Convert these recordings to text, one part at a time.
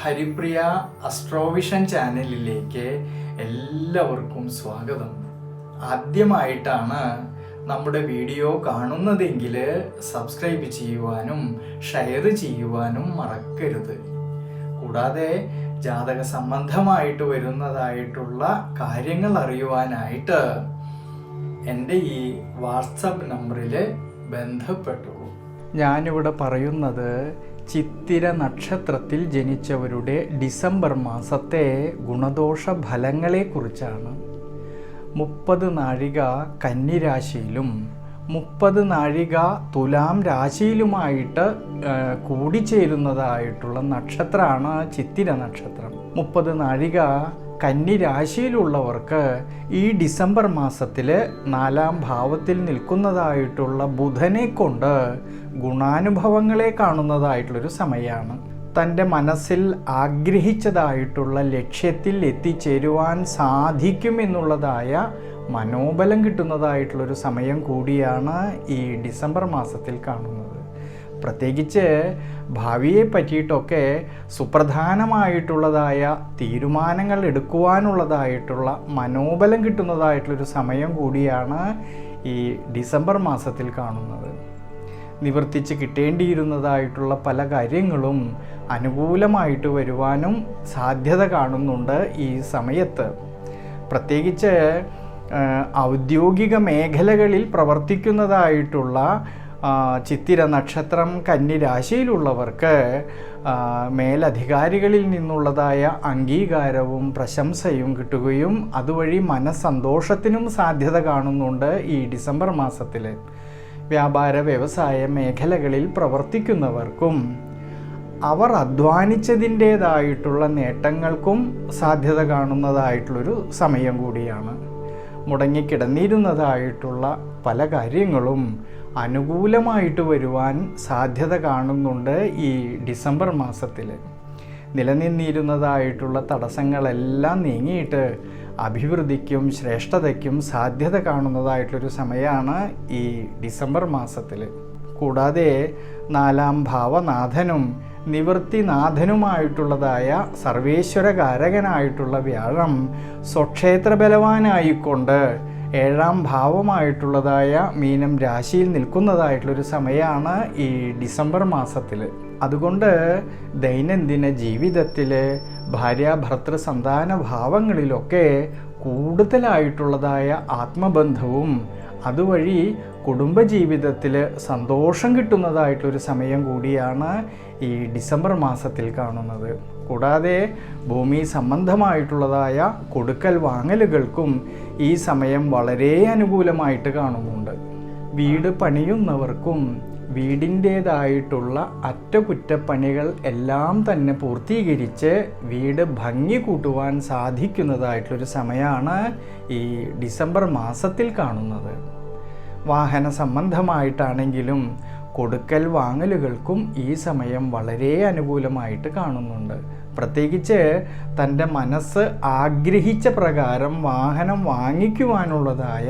ഹരിപ്രിയ അസ്ട്രോവിഷൻ ചാനലിലേക്ക് എല്ലാവർക്കും സ്വാഗതം. ആദ്യമായിട്ടാണ് നമ്മുടെ വീഡിയോ കാണുന്നതെങ്കിൽ സബ്സ്ക്രൈബ് ചെയ്യുവാനും ഷെയർ ചെയ്യുവാനും മറക്കരുത്. കൂടാതെ ജാതക സംബന്ധമായിട്ട് വരുന്നതായിട്ടുള്ള കാര്യങ്ങൾ അറിയുവാനായിട്ട് എൻ്റെ ഈ വാട്സപ്പ് നമ്പറിൽ ബന്ധപ്പെട്ടുള്ളൂ. ഞാനിവിടെ പറയുന്നത് ചിത്തിര നക്ഷത്രത്തിൽ ജനിച്ചവരുടെ ഡിസംബർ മാസത്തെ ഗുണദോഷ ഫലങ്ങളെക്കുറിച്ചാണ്. 30 നാഴിക കന്നിരാശിയിലും 30 നാഴിക തുലാം രാശിയിലുമായിട്ട് കൂടിച്ചേരുന്നതായിട്ടുള്ള നക്ഷത്രമാണ് ചിത്തിര നക്ഷത്രം. 30 നാഴിക കന്നിരാശിയിലുള്ളവർക്ക് ഈ ഡിസംബർ മാസത്തിൽ 4-ാം ഭാവത്തിൽ നിൽക്കുന്നതായിട്ടുള്ള ബുധനെ കൊണ്ട് ഗുണാനുഭവങ്ങളെ കാണുന്നതായിട്ടുള്ളൊരു സമയമാണ്. തൻ്റെ മനസ്സിൽ ആഗ്രഹിച്ചതായിട്ടുള്ള ലക്ഷ്യത്തിൽ എത്തിച്ചേരുവാൻ സാധിക്കുമെന്നുള്ളതായ മനോബലം കിട്ടുന്നതായിട്ടുള്ളൊരു സമയം കൂടിയാണ് ഈ ഡിസംബർ മാസത്തിൽ കാണുന്നത്. പ്രത്യേകിച്ച് ഭാവിയെ പറ്റിയിട്ടൊക്കെ സുപ്രധാനമായിട്ടുള്ളതായ തീരുമാനങ്ങൾ എടുക്കുവാനുള്ളതായിട്ടുള്ള മനോബലം കിട്ടുന്നതായിട്ടുള്ളൊരു സമയം കൂടിയാണ് ഈ ഡിസംബർ മാസത്തിൽ കാണുന്നത്. നിവർത്തിച്ച് കിട്ടേണ്ടിയിരുന്നതായിട്ടുള്ള പല കാര്യങ്ങളും അനുകൂലമായിട്ട് വരുവാനും സാധ്യത കാണുന്നുണ്ട് ഈ സമയത്ത്. പ്രത്യേകിച്ച് ഔദ്യോഗിക മേഖലകളിൽ പ്രവർത്തിക്കുന്നതായിട്ടുള്ള ചിത്തിര നക്ഷത്രം കന്നിരാശിയിലുള്ളവർക്ക് മേലധികാരികളിൽ നിന്നുള്ളതായ അംഗീകാരവും പ്രശംസയും കിട്ടുകയും അതുവഴി മനസ്സന്തോഷത്തിനും സാധ്യത കാണുന്നുണ്ട് ഈ ഡിസംബർ മാസത്തിൽ. വ്യാപാര വ്യവസായ മേഖലകളിൽ പ്രവർത്തിക്കുന്നവർക്കും അവർ അധ്വാനിച്ചതിൻ്റേതായിട്ടുള്ള നേട്ടങ്ങൾക്കും സാധ്യത കാണുന്നതായിട്ടുള്ളൊരു സമയം കൂടിയാണ്. മുടങ്ങിക്കിടന്നിരുന്നതായിട്ടുള്ള പല കാര്യങ്ങളും അനുകൂലമായിട്ട് വരുവാൻ സാധ്യത കാണുന്നുണ്ട് ഈ ഡിസംബർ മാസത്തിൽ. നിലനിന്നിരുന്നതായിട്ടുള്ള തടസ്സങ്ങളെല്ലാം നീങ്ങിയിട്ട് അഭിവൃദ്ധിക്കും ശ്രേഷ്ഠതയ്ക്കും സാധ്യത കാണുന്നതായിട്ടൊരു സമയമാണ് ഈ ഡിസംബർ മാസത്തിൽ. കൂടാതെ 4-ാം ഭാവനാഥനും നിവൃത്തിനാഥനുമായിട്ടുള്ളതായ സർവേശ്വരകാരകനായിട്ടുള്ള വ്യാഴം സ്വക്ഷേത്ര ബലവാനായിക്കൊണ്ട് 7-ാം ഭാവമായിട്ടുള്ളതായ മീനം രാശിയിൽ നിൽക്കുന്നതായിട്ടുള്ളൊരു സമയമാണ് ഈ ഡിസംബർ മാസത്തിൽ. അതുകൊണ്ട് ദൈനംദിന ജീവിതത്തിൽ ഭാര്യാഭർത്തൃ സന്താന ഭാവങ്ങളിലൊക്കെ കൂടുതലായിട്ടുള്ളതായ ആത്മബന്ധവും അതുവഴി കുടുംബജീവിതത്തിൽ സന്തോഷം കിട്ടുന്നതായിട്ടൊരു സമയം കൂടിയാണ് ഈ ഡിസംബർ മാസത്തിൽ കാണുന്നത്. കൂടാതെ ഭൂമി സംബന്ധമായിട്ടുള്ളതായ കൊടുക്കൽ വാങ്ങലുകൾക്കും ഈ സമയം വളരെ അനുകൂലമായിട്ട് കാണുന്നുണ്ട്. വീട് പണിയുന്നവർക്കും വീടിൻ്റേതായിട്ടുള്ള അറ്റകുറ്റപ്പണികൾ എല്ലാം തന്നെ പൂർത്തീകരിച്ച് വീട് ഭംഗി കൂട്ടുവാൻ സാധിക്കുന്നതായിട്ടുള്ളൊരു സമയമാണ് ഈ ഡിസംബർ മാസത്തിൽ കാണുന്നത്. വാഹന സംബന്ധമായിട്ടാണെങ്കിലും കൊടുക്കൽ വാങ്ങലുകൾക്കും ഈ സമയം വളരെ അനുകൂലമായിട്ട് കാണുന്നുണ്ട്. പ്രത്യേകിച്ച് തൻ്റെ മനസ്സ് ആഗ്രഹിച്ച പ്രകാരം വാഹനം വാങ്ങിക്കുവാനുള്ളതായ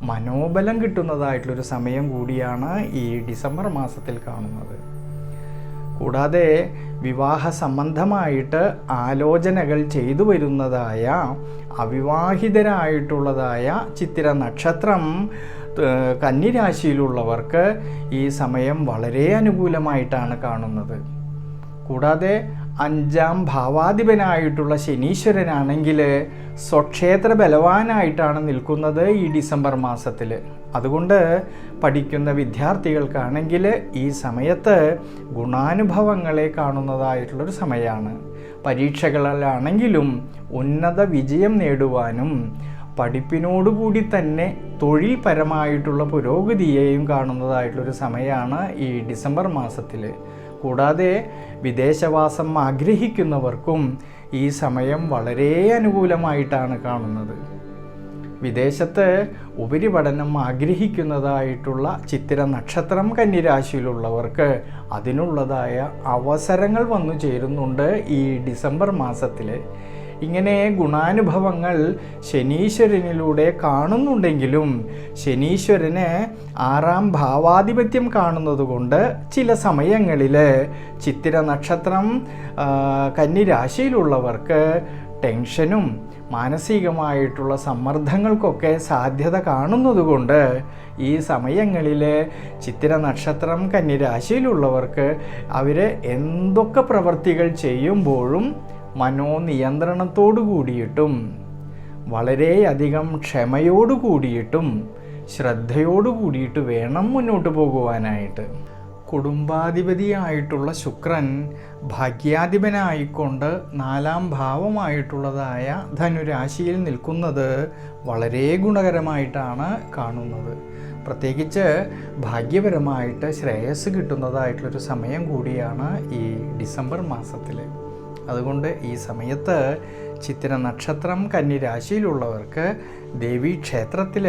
മനോബലം കിട്ടുന്നതായിട്ടുള്ളൊരു സമയം കൂടിയാണ് ഈ ഡിസംബർ മാസത്തിൽ കാണുന്നത്. കൂടാതെ വിവാഹ സംബന്ധമായിട്ട് ആലോചനകൾ ചെയ്തു വരുന്നതായ അവിവാഹിതരായിട്ടുള്ളതായ ചിത്തിര നക്ഷത്രം കന്നിരാശിയിലുള്ളവർക്ക് ഈ സമയം വളരെ അനുകൂലമായിട്ടാണ് കാണുന്നത്. കൂടാതെ 5-ാം ഭാവാധിപനായിട്ടുള്ള ശനീശ്വരനാണെങ്കിൽ സ്വക്ഷേത്ര ബലവാനായിട്ടാണ് നിൽക്കുന്നത് ഈ ഡിസംബർ മാസത്തിൽ. അതുകൊണ്ട് പഠിക്കുന്ന വിദ്യാർത്ഥികൾക്കാണെങ്കിൽ ഈ സമയത്ത് ഗുണാനുഭവങ്ങളെ കാണുന്നതായിട്ടുള്ളൊരു സമയമാണ്. പരീക്ഷകളിലാണെങ്കിലും ഉന്നത വിജയം നേടുവാനും പഠിപ്പിനോടുകൂടി തന്നെ തൊഴിൽപരമായിട്ടുള്ള പുരോഗതിയെയും കാണുന്നതായിട്ടുള്ളൊരു സമയമാണ് ഈ ഡിസംബർ മാസത്തിൽ. കൂടാതെ വിദേശവാസം ആഗ്രഹിക്കുന്നവർക്കും ഈ സമയം വളരെ അനുകൂലമായിട്ടാണ് കാണുന്നത്. വിദേശത്ത് ഉപരിപഠനം ആഗ്രഹിക്കുന്നതായിട്ടുള്ള ചിത്തിര നക്ഷത്രം കന്നിരാശിയിലുള്ളവർക്ക് അതിനുള്ളതായ അവസരങ്ങൾ വന്നു ചേരുന്നുണ്ട് ഈ ഡിസംബർ മാസത്തിൽ. ഇങ്ങനെ ഗുണാനുഭവങ്ങൾ ശനീശ്വരനിലൂടെ കാണുന്നുണ്ടെങ്കിലും ശനീശ്വരന് 6ാം ഭാവാധിപത്യം കാണുന്നതുകൊണ്ട് ചില സമയങ്ങളിൽ ചിത്തിര നക്ഷത്രം കന്നിരാശിയിലുള്ളവർക്ക് ടെൻഷനും മാനസികമായിട്ടുള്ള സമ്മർദ്ദങ്ങൾക്കൊക്കെ സാധ്യത കാണുന്നതുകൊണ്ട് ഈ സമയങ്ങളിൽ ചിത്തിര നക്ഷത്രം കന്നിരാശിയിലുള്ളവർക്ക് അവർ എന്തൊക്കെ പ്രവൃത്തികൾ ചെയ്യുമ്പോഴും മനോനിയന്ത്രണത്തോടു കൂടിയിട്ടും വളരെയധികം ക്ഷമയോടു കൂടിയിട്ടും ശ്രദ്ധയോടു കൂടിയിട്ട് വേണം മുന്നോട്ട് പോകുവാനായിട്ട്. കുടുംബാധിപതിയായിട്ടുള്ള ശുക്രൻ ഭാഗ്യാധിപനായിക്കൊണ്ട് 4ാം ഭാവമായിട്ടുള്ളതായ ധനുരാശിയിൽ നിൽക്കുന്നത് വളരെ ഗുണകരമായിട്ടാണ് കാണുന്നത്. പ്രത്യേകിച്ച് ഭാഗ്യപരമായിട്ട് ശ്രേയസ് കിട്ടുന്നതായിട്ടുള്ളൊരു സമയം കൂടിയാണ് ഈ ഡിസംബർ മാസത്തിൽ. അതുകൊണ്ട് ഈ സമയത്ത് ചിത്തിര നക്ഷത്രം കന്നിരാശിയിലുള്ളവർക്ക് ദേവീക്ഷേത്രത്തിൽ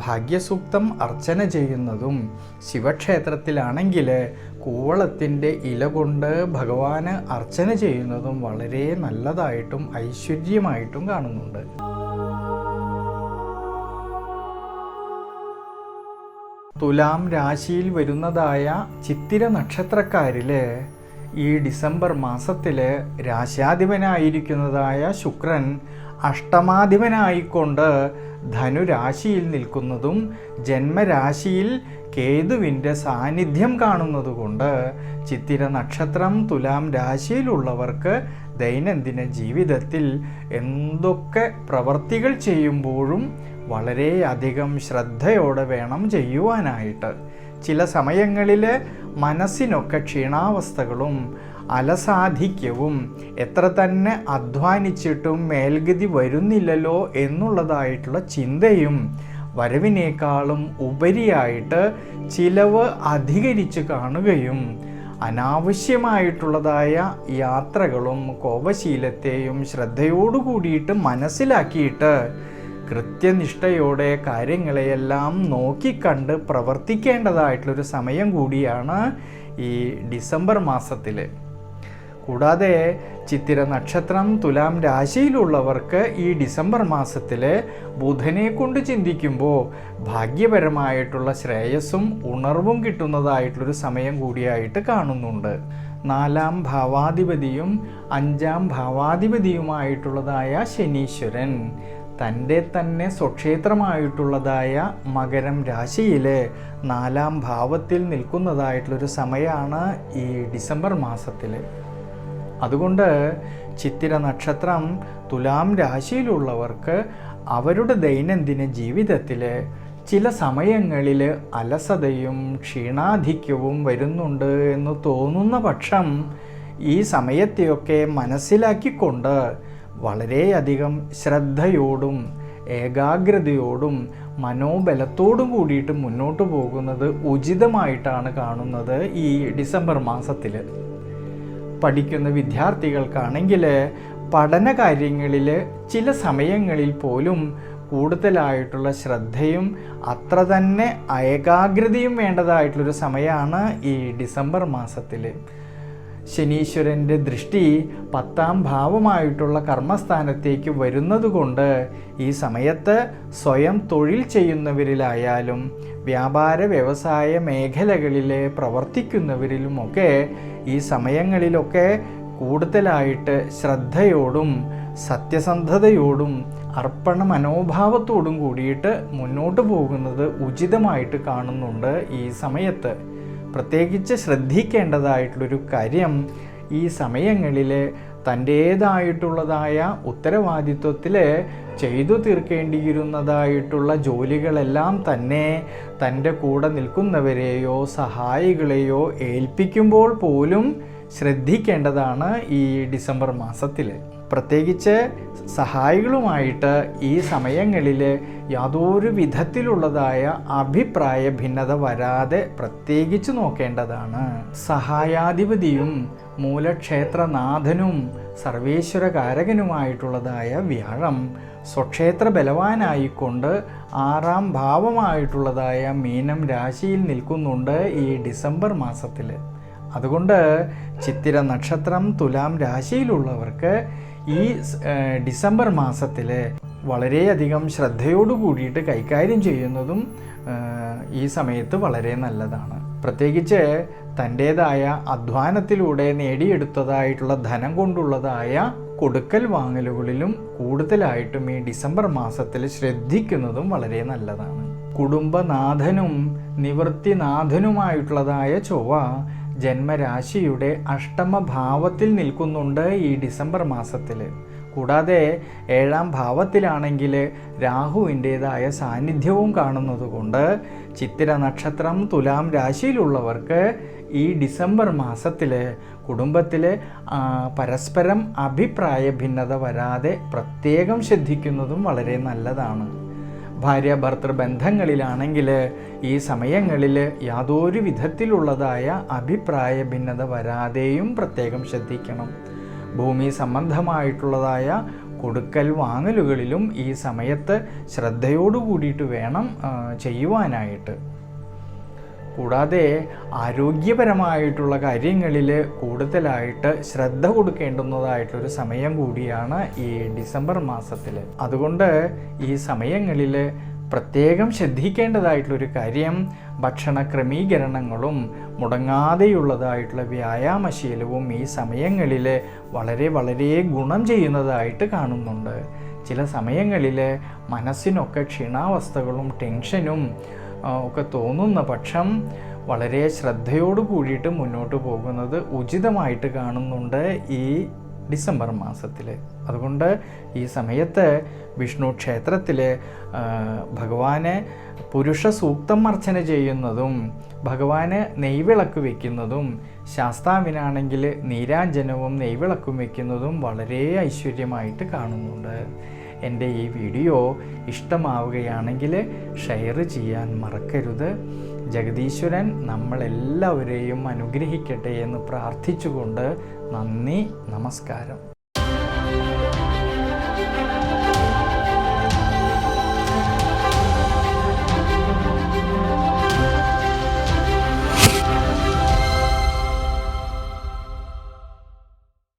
ഭാഗ്യസൂക്തം അർച്ചന ചെയ്യുന്നതും ശിവക്ഷേത്രത്തിലാണെങ്കിൽ കൂവളത്തിൻ്റെ ഇല കൊണ്ട് ഭഗവാന് അർച്ചന ചെയ്യുന്നതും വളരെ നല്ലതായിട്ടും ഐശ്വര്യമായിട്ടും കാണുന്നുണ്ട്. തുലാം രാശിയിൽ വരുന്നതായ ചിത്തിര നക്ഷത്രക്കാരിൽ ഈ ഡിസംബർ മാസത്തിൽ രാശ്യാധിപനായിരിക്കുന്നതായ ശുക്രൻ അഷ്ടമാധിപനായിക്കൊണ്ട് ധനുരാശിയിൽ നിൽക്കുന്നതും ജന്മരാശിയിൽ കേതുവിൻ്റെ സാന്നിധ്യം കാണുന്നതുകൊണ്ട് ചിത്തിര നക്ഷത്രം തുലാം രാശിയിലുള്ളവർക്ക് ദൈനംദിന ജീവിതത്തിൽ എന്തൊക്കെ പ്രവർത്തികൾ ചെയ്യുമ്പോഴും വളരെയധികം ശ്രദ്ധയോടെ വേണം ചെയ്യുവാനായിട്ട്. ചില സമയങ്ങളിൽ മനസ്സിനൊക്കെ ക്ഷീണാവസ്ഥകളും അലസാധിക്യവും എത്ര തന്നെ അധ്വാനിച്ചിട്ടും മേൽഗതി വരുന്നില്ലല്ലോ എന്നുള്ളതായിട്ടുള്ള ചിന്തയും വരവിനേക്കാളും ഉപരിയായിട്ട് ചിലവ് അധികരിച്ച് കാണുകയും അനാവശ്യമായിട്ടുള്ളതായ യാത്രകളും കോപശീലത്തെയും ശ്രദ്ധയോടു കൂടിയിട്ട് മനസ്സിലാക്കിയിട്ട് കൃത്യനിഷ്ഠയോടെ കാര്യങ്ങളെയെല്ലാം നോക്കിക്കണ്ട് പ്രവർത്തിക്കേണ്ടതായിട്ടുള്ളൊരു സമയം കൂടിയാണ് ഈ ഡിസംബർ മാസത്തിൽ. കൂടാതെ ചിത്തിര നക്ഷത്രം തുലാം രാശിയിലുള്ളവർക്ക് ഈ ഡിസംബർ മാസത്തിൽ ബുധനെ കൊണ്ട് ചിന്തിക്കുമ്പോൾ ഭാഗ്യപരമായിട്ടുള്ള ശ്രേയസ്സും ഉണർവും കിട്ടുന്നതായിട്ടുള്ളൊരു സമയം കൂടിയായിട്ട് കാണുന്നുണ്ട്. 4ാം ഭാവാധിപതിയും 5ാം ഭാവാധിപതിയുമായിട്ടുള്ളതായ ശനീശ്വരൻ തൻ്റെ തന്നെ സ്വക്ഷേത്രമായിട്ടുള്ളതായ മകരം രാശിയിൽ 4ാം ഭാവത്തിൽ നിൽക്കുന്നതായിട്ടുള്ളൊരു സമയമാണ് ഈ ഡിസംബർ മാസത്തിൽ. അതുകൊണ്ട് ചിത്തിര നക്ഷത്രം തുലാം രാശിയിലുള്ളവർക്ക് അവരുടെ ദൈനംദിന ജീവിതത്തിൽ ചില സമയങ്ങളിൽ അലസതയും ക്ഷീണാധിക്യവും വരുന്നുണ്ട് എന്ന് തോന്നുന്ന പക്ഷം ഈ സമയത്തെയൊക്കെ മനസ്സിലാക്കിക്കൊണ്ട് വളരെയധികം ശ്രദ്ധയോടും ഏകാഗ്രതയോടും മനോബലത്തോടും കൂടിയിട്ട് മുന്നോട്ട് പോകുന്നത് ഉചിതമായിട്ടാണ് കാണുന്നത് ഈ ഡിസംബർ മാസത്തിൽ. പഠിക്കുന്ന വിദ്യാർത്ഥികൾക്കാണെങ്കിൽ പഠന കാര്യങ്ങളിൽ ചില സമയങ്ങളിൽ പോലും കൂടുതലായിട്ടുള്ള ശ്രദ്ധയും അത്ര തന്നെ ഏകാഗ്രതയും വേണ്ടതായിട്ടുള്ളൊരു സമയമാണ് ഈ ഡിസംബർ മാസത്തിൽ. ശനീശ്വരൻ്റെ ദൃഷ്ടി 10ാം ഭാവമായിട്ടുള്ള കർമ്മസ്ഥാനത്തേക്ക് വരുന്നതുകൊണ്ട് ഈ സമയത്ത് സ്വയം തൊഴിൽ ചെയ്യുന്നവരിലായാലും വ്യാപാര വ്യവസായ മേഖലകളിൽ പ്രവർത്തിക്കുന്നവരിലുമൊക്കെ ഈ സമയങ്ങളിലൊക്കെ കൂടുതലായിട്ട് ശ്രദ്ധയോടും സത്യസന്ധതയോടും അർപ്പണ മനോഭാവത്തോടും കൂടിയിട്ട് മുന്നോട്ട് പോകുന്നത് ഉചിതമായിട്ട് കാണുന്നുണ്ട് ഈ സമയത്ത്. പ്രത്യേകിച്ച് ശ്രദ്ധിക്കേണ്ടതായിട്ടുള്ളൊരു കാര്യം, ഈ സമയങ്ങളിൽ തൻ്റേതായിട്ടുള്ളതായ ഉത്തരവാദിത്വത്തിൽ ചെയ്തു തീർക്കേണ്ടിയിരുന്നതായിട്ടുള്ള ജോലികളെല്ലാം തന്നെ തൻ്റെ കൂടെ നിൽക്കുന്നവരെയോ സഹായികളെയോ ഏൽപ്പിക്കുമ്പോൾ പോലും ശ്രദ്ധിക്കേണ്ടതാണ് ഈ ഡിസംബർ മാസത്തിൽ. പ്രത്യേകിച്ച് സഹായികളുമായിട്ട് ഈ സമയങ്ങളിൽ യാതൊരു വിധത്തിലുള്ളതായ അഭിപ്രായ ഭിന്നത വരാതെ പ്രത്യേകിച്ച് നോക്കേണ്ടതാണ്. സഹായാധിപതിയും മൂലക്ഷേത്രനാഥനും സർവേശ്വരകാരകനുമായിട്ടുള്ളതായ വ്യാഴം സ്വക്ഷേത്ര ബലവാനായിക്കൊണ്ട് 6ാം ഭാവമായിട്ടുള്ളതായ മീനം രാശിയിൽ നിൽക്കുന്നുണ്ട് ഈ ഡിസംബർ മാസത്തിൽ. അതുകൊണ്ട് ചിത്തിര നക്ഷത്രം തുലാം രാശിയിലുള്ളവർക്ക് ഈ ഡിസംബർ മാസത്തിൽ വളരെയധികം ശ്രദ്ധയോടു കൂടിയിട്ട് കൈകാര്യം ചെയ്യുന്നതും ഈ സമയത്ത് വളരെ നല്ലതാണ്. പ്രത്യേകിച്ച് തൻ്റേതായ അധ്വാനത്തിലൂടെ നേടിയെടുത്തതായിട്ടുള്ള ധനം കൊണ്ടുള്ളതായ കൊടുക്കൽ വാങ്ങലുകളിലും കൂടുതലായിട്ടും ഈ ഡിസംബർ മാസത്തിൽ ശ്രദ്ധിക്കുന്നതും വളരെ നല്ലതാണ്. കുടുംബനാഥനും നിവൃത്തിനാഥനുമായിട്ടുള്ളതായ ചൊവ്വ ജന്മരാശിയുടെ അഷ്ടമഭാവത്തിൽ നിൽക്കുന്നുണ്ട് ഈ ഡിസംബർ മാസത്തിൽ. കൂടാതെ 7ാം ഭാവത്തിലാണെങ്കിൽ രാഹുവിൻ്റേതായ സാന്നിധ്യവും കാണുന്നതുകൊണ്ട് ചിത്തിര നക്ഷത്രം തുലാം രാശിയിലുള്ളവർക്ക് ഈ ഡിസംബർ മാസത്തിൽ കുടുംബത്തിൽ പരസ്പരം അഭിപ്രായ ഭിന്നത വരാതെ പ്രത്യേകം ശ്രദ്ധിക്കുന്നതും വളരെ നല്ലതാണ്. ഭാര്യ ഭർത്തൃ ബന്ധങ്ങളിലാണെങ്കിൽ ഈ സമയങ്ങളിൽ യാതൊരു വിധത്തിലുള്ളതായ അഭിപ്രായ ഭിന്നത വരാതെയും പ്രത്യേകം ശ്രദ്ധിക്കണം. ഭൂമി സംബന്ധമായിട്ടുള്ളതായ കൊടുക്കൽ വാങ്ങലുകളിലും ഈ സമയത്ത് ശ്രദ്ധയോടു കൂടിയിട്ട് വേണം ചെയ്യുവാനായിട്ട്. കൂടാതെ ആരോഗ്യപരമായിട്ടുള്ള കാര്യങ്ങളിൽ കൂടുതലായിട്ട് ശ്രദ്ധ കൊടുക്കേണ്ടുന്നതായിട്ടൊരു സമയം കൂടിയാണ് ഈ ഡിസംബർ മാസത്തിൽ. അതുകൊണ്ട് ഈ സമയങ്ങളിൽ പ്രത്യേകം ശ്രദ്ധിക്കേണ്ടതായിട്ടുള്ളൊരു കാര്യം ഭക്ഷണ ക്രമീകരണങ്ങളും മുടങ്ങാതെയുള്ളതായിട്ടുള്ള വ്യായാമശീലവും ഈ സമയങ്ങളിൽ വളരെ വളരെ ഗുണം ചെയ്യുന്നതായിട്ട് കാണുന്നുണ്ട്. ചില സമയങ്ങളിൽ മനസ്സിനൊക്കെ ക്ഷീണാവസ്ഥകളും ടെൻഷനും ഒക്കെ തോന്നുന്ന പക്ഷം വളരെ ശ്രദ്ധയോടു കൂടിയിട്ട് മുന്നോട്ട് പോകുന്നത് ഉചിതമായിട്ട് കാണുന്നുണ്ട് ഈ ഡിസംബർ മാസത്തിൽ. അതുകൊണ്ട് ഈ സമയത്ത് വിഷ്ണു ക്ഷേത്രത്തിൽ ഭഗവാന് പുരുഷ സൂക്തം അർച്ചന ചെയ്യുന്നതും ഭഗവാന് നെയ്വിളക്ക് വയ്ക്കുന്നതും ശാസ്താവിനാണെങ്കിൽ നീരാഞ്ജനവും നെയ്വിളക്കും വയ്ക്കുന്നതും വളരെ ഐശ്വര്യമായിട്ട് കാണുന്നുണ്ട്. എൻ്റെ ഈ വീഡിയോ ഇഷ്ടമാവുകയാണെങ്കിൽ ഷെയർ ചെയ്യാൻ മറക്കരുത്. ജഗദീശ്വരൻ നമ്മളെല്ലാവരെയും അനുഗ്രഹിക്കട്ടെ എന്ന് പ്രാർത്ഥിച്ചുകൊണ്ട് നന്ദി, നമസ്കാരം.